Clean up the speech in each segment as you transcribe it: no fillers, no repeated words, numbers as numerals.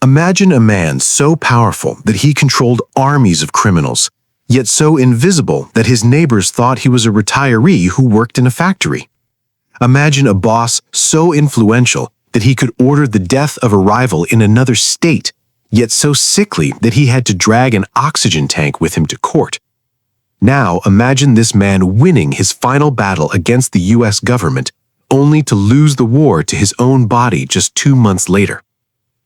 Imagine a man so powerful that he controlled armies of criminals, yet so invisible that his neighbors thought he was a retiree who worked in a factory. Imagine a boss so influential that he could order the death of a rival in another state, yet so sickly that he had to drag an oxygen tank with him to court. Now imagine this man winning his final battle against the US government, only to lose the war to his own body just 2 months later.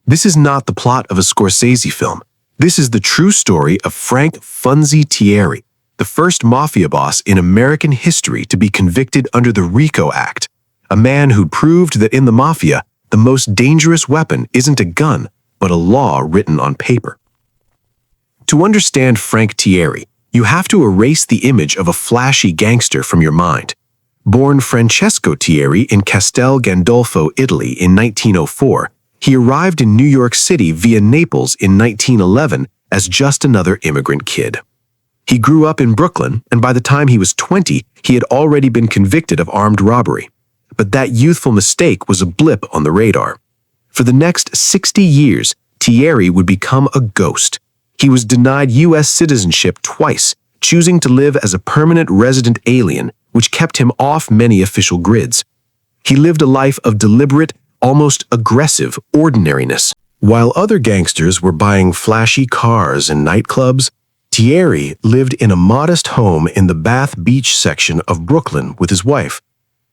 This is not the plot of a Scorsese film. This is the true story of Frank Funzi Tieri, the first mafia boss in American history to be convicted under the RICO Act, a man who proved that in the mafia, the most dangerous weapon isn't a gun, but a law written on paper. To understand Frank Tieri, you have to erase the image of a flashy gangster from your mind. Born Francesco Tieri in Castel Gandolfo, Italy in 1904, he arrived in New York City via Naples in 1911 as just another immigrant kid. He grew up in Brooklyn, and by the time he was 20, he had already been convicted of armed robbery. But that youthful mistake was a blip on the radar. For the next 60 years, Tieri would become a ghost. He was denied U.S. citizenship twice, choosing to live as a permanent resident alien, which kept him off many official grids. He lived a life of deliberate, almost aggressive ordinariness. While other gangsters were buying flashy cars and nightclubs, Tieri lived in a modest home in the Bath Beach section of Brooklyn with his wife.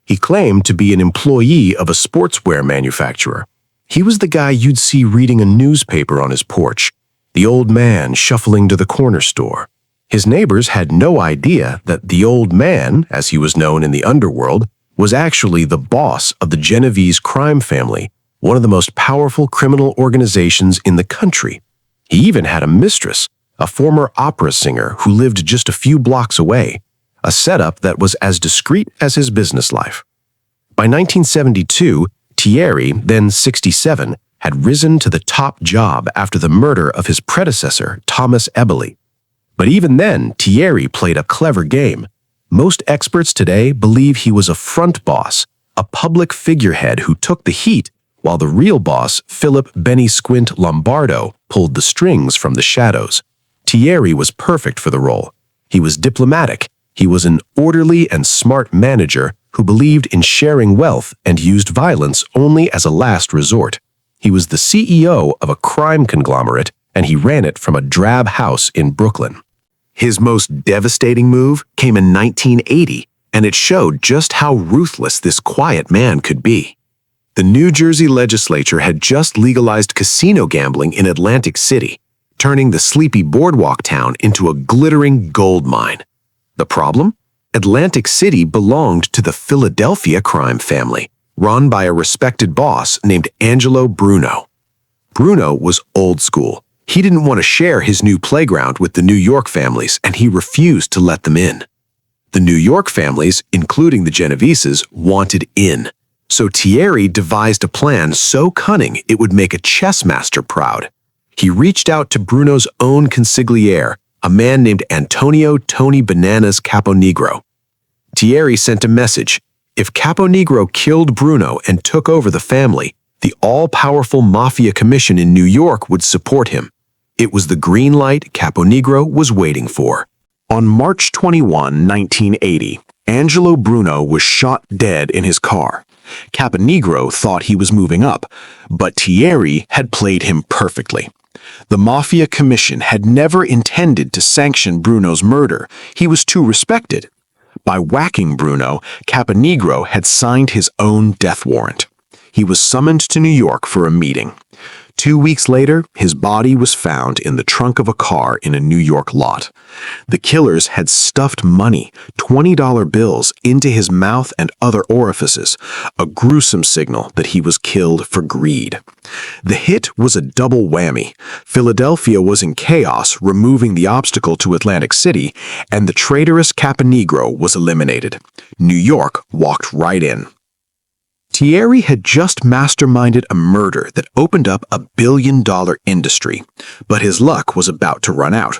He claimed to be an employee of a sportswear manufacturer. He was the guy you'd see reading a newspaper on his porch, the old man shuffling to the corner store. His neighbors had no idea that the old man, as he was known in the underworld, was actually the boss of the Genovese crime family, one of the most powerful criminal organizations in the country. He even had a mistress, a former opera singer who lived just a few blocks away, a setup that was as discreet as his business life. By 1972, Tieri, then 67, had risen to the top job after the murder of his predecessor, Thomas Ebele. But even then, Tieri played a clever game. Most experts today believe he was a front boss, a public figurehead who took the heat, while the real boss, Philip Benny Squint Lombardo, pulled the strings from the shadows. Tieri was perfect for the role. He was diplomatic. He was an orderly and smart manager who believed in sharing wealth and used violence only as a last resort. He was the CEO of a crime conglomerate, and he ran it from a drab house in Brooklyn. His most devastating move came in 1980, and it showed just how ruthless this quiet man could be. The New Jersey legislature had just legalized casino gambling in Atlantic City, turning the sleepy boardwalk town into a glittering gold mine. The problem? Atlantic City belonged to the Philadelphia crime family, run by a respected boss named Angelo Bruno. Bruno was old school. He didn't want to share his new playground with the New York families, and he refused to let them in. The New York families, including the Genoveses, wanted in. So Tieri devised a plan so cunning it would make a chess master proud. He reached out to Bruno's own consigliere, a man named Antonio Tony Bananas Caponegro. Tieri sent a message. If Caponegro killed Bruno and took over the family, the all-powerful Mafia Commission in New York would support him. It was the green light Caponegro was waiting for. On March 21, 1980, Angelo Bruno was shot dead in his car. Caponegro thought he was moving up, but Tieri had played him perfectly. The Mafia Commission had never intended to sanction Bruno's murder. He was too respected. By whacking Bruno, Caponegro had signed his own death warrant. He was summoned to New York for a meeting. 2 weeks later, his body was found in the trunk of a car in a New York lot. The killers had stuffed money, $20 bills, into his mouth and other orifices, a gruesome signal that he was killed for greed. The hit was a double whammy. Philadelphia was in chaos, removing the obstacle to Atlantic City, and the traitorous Caponegro was eliminated. New York walked right in. Tieri had just masterminded a murder that opened up a billion-dollar industry, but his luck was about to run out.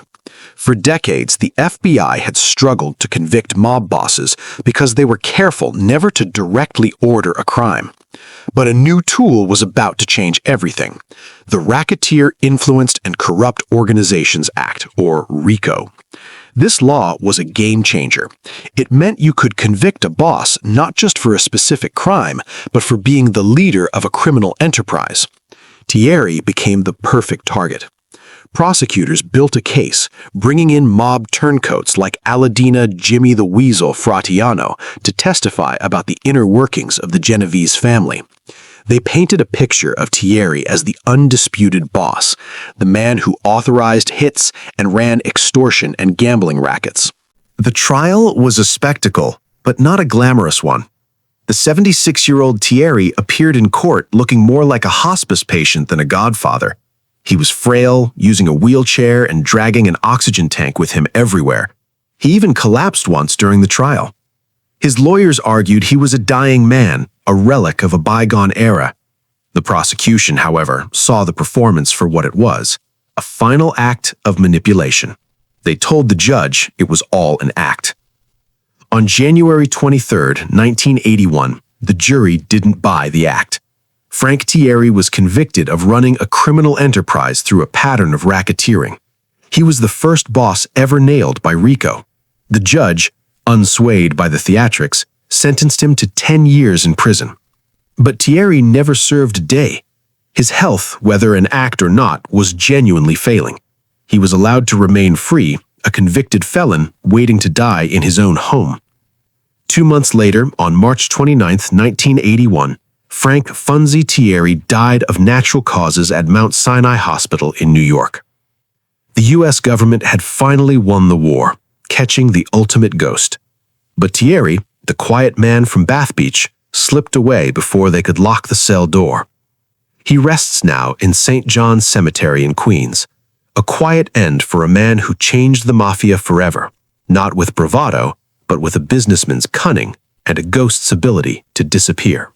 For decades, the FBI had struggled to convict mob bosses because they were careful never to directly order a crime. But a new tool was about to change everything. The Racketeer Influenced and Corrupt Organizations Act, or RICO. This law was a game changer. It meant you could convict a boss not just for a specific crime, but for being the leader of a criminal enterprise. Tieri became the perfect target. Prosecutors built a case, bringing in mob turncoats like Aladina Jimmy the Weasel Fratiano to testify about the inner workings of the Genovese family. They painted a picture of Tieri as the undisputed boss, the man who authorized hits and ran extortion and gambling rackets. The trial was a spectacle, but not a glamorous one. The 76-year-old Tieri appeared in court looking more like a hospice patient than a godfather. He was frail, using a wheelchair and dragging an oxygen tank with him everywhere. He even collapsed once during the trial. His lawyers argued he was a dying man, a relic of a bygone era. The prosecution, however, saw the performance for what it was, a final act of manipulation. They told the judge it was all an act. On January 23, 1981, the jury didn't buy the act. Frank Tieri was convicted of running a criminal enterprise through a pattern of racketeering. He was the first boss ever nailed by RICO. The judge, unswayed by the theatrics, sentenced him to 10 years in prison. But Tieri never served a day. His health, whether an act or not, was genuinely failing. He was allowed to remain free, a convicted felon waiting to die in his own home. 2 months later, on March 29, 1981, Frank Funzi Tieri died of natural causes at Mount Sinai Hospital in New York. The U.S. government had finally won the war, catching the ultimate ghost. But Tieri, the quiet man from Bath Beach, slipped away before they could lock the cell door. He rests now in St. John's Cemetery in Queens, a quiet end for a man who changed the mafia forever, not with bravado, but with a businessman's cunning and a ghost's ability to disappear.